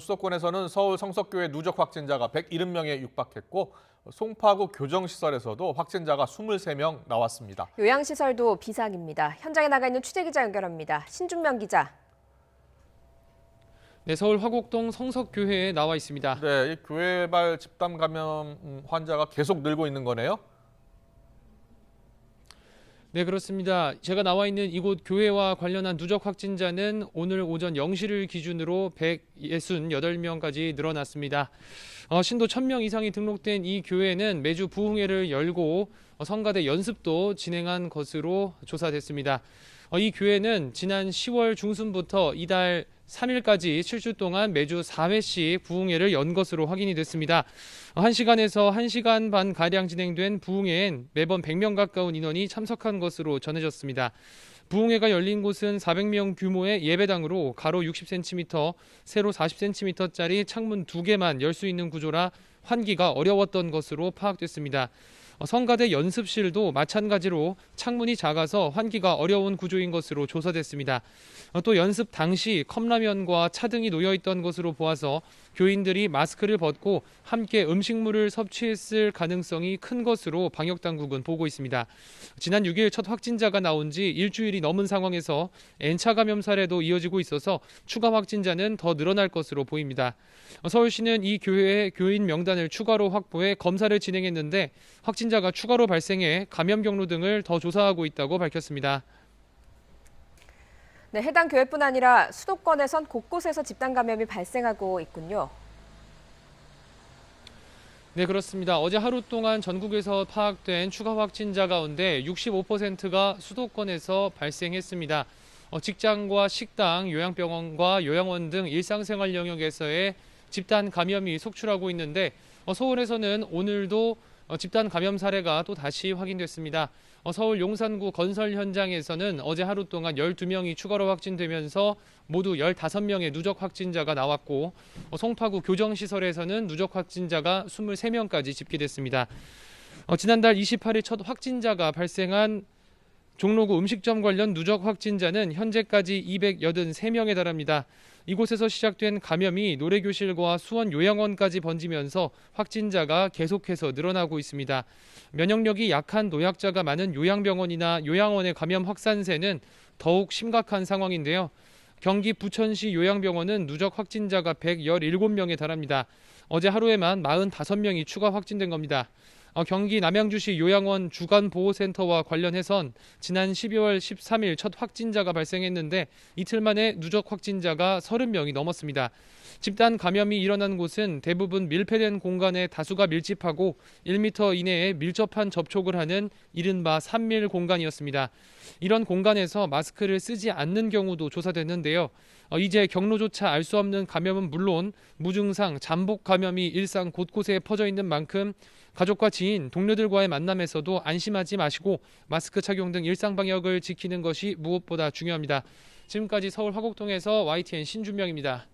수도권에서는 서울 성석교회 누적 확진자가 170명에 육박했고 송파구 교정시설에서도 확진자가 23명 나왔습니다. 요양시설도 비상입니다. 현장에 나가 있는 취재기자 연결합니다. 신준명 기자. 네, 서울 화곡동 성석교회에 나와 있습니다. 네, 이 교회발 집단 감염 환자가 계속 늘고 있는 거네요. 네, 그렇습니다. 제가 나와 있는 이곳 교회와 관련한 누적 확진자는 오늘 오전 0시를 기준으로 168명까지 늘어났습니다. 신도 1000명 이상이 등록된 이 교회는 매주 부흥회를 열고 성가대 연습도 진행한 것으로 조사됐습니다. 이 교회는 지난 10월 중순부터 이달 3일까지 7주 동안 매주 4회씩 부흥회를 연 것으로 확인이 됐습니다. 1시간에서 1시간 반 가량 진행된 부흥회엔 매번 100명 가까운 인원이 참석한 것으로 전해졌습니다. 부흥회가 열린 곳은 400명 규모의 예배당으로 가로 60cm, 세로 40cm짜리 창문 2개만 열 수 있는 구조라 환기가 어려웠던 것으로 파악됐습니다. 성가대 연습실도 마찬가지로 창문이 작아서 환기가 어려운 구조인 것으로 조사됐습니다. 또 연습 당시 컵라면과 차 등이 놓여 있던 것으로 보아서 교인들이 마스크를 벗고 함께 음식물을 섭취했을 가능성이 큰 것으로 방역당국은 보고 있습니다. 지난 6일 첫 확진자가 나온 지 일주일이 넘은 상황에서 N차 감염 사례도 이어지고 있어서 추가 확진자는 더 늘어날 것으로 보입니다. 서울시는 이 교회의 교인 명단을 추가로 확보해 검사를 진행했는데 확진자가 추가로 발생해 감염 경로 등을 더 조사하고 있다고 밝혔습니다. 네, 해당 교회뿐 아니라 수도권에선 곳곳에서 집단 감염이 발생하고 있군요. 네, 그렇습니다. 어제 하루 동안 전국에서 파악된 추가 확진자 가운데 65%가 수도권에서 발생했습니다. 직장과 식당, 요양병원과 요양원 등 일상생활 영역에서의 집단 감염이 속출하고 있는데 서울에서는 오늘도 집단 감염 사례가 또 다시 확인됐습니다. 서울 용산구 건설 현장에서는 어제 하루 동안 12명이 추가로 확진되면서 모두 15명의 누적 확진자가 나왔고 송파구 교정시설에서는 누적 확진자가 23명까지 집계됐습니다. 지난달 28일 첫 확진자가 발생한 종로구 음식점 관련 누적 확진자는 현재까지 283명에 달합니다. 이곳에서 시작된 감염이 노래교실과 수원 요양원까지 번지면서 확진자가 계속해서 늘어나고 있습니다. 면역력이 약한 노약자가 많은 요양병원이나 요양원의 감염 확산세는 더욱 심각한 상황인데요. 경기 부천시 요양병원은 누적 확진자가 117명에 달합니다. 어제 하루에만 45명이 추가 확진된 겁니다. 경기 남양주시 요양원 주간보호센터와 관련해선 지난 12월 13일 첫 확진자가 발생했는데 이틀 만에 누적 확진자가 30명이 넘었습니다. 집단 감염이 일어난 곳은 대부분 밀폐된 공간에 다수가 밀집하고 1m 이내에 밀접한 접촉을 하는 이른바 산밀 공간이었습니다. 이런 공간에서 마스크를 쓰지 않는 경우도 조사됐는데요. 이제 경로조차 알 수 없는 감염은 물론 무증상 잠복 감염이 일상 곳곳에 퍼져 있는 만큼 가족과 지인, 동료들과의 만남에서도 안심하지 마시고 마스크 착용 등 일상 방역을 지키는 것이 무엇보다 중요합니다. 지금까지 서울 화곡동에서 YTN 신준명입니다.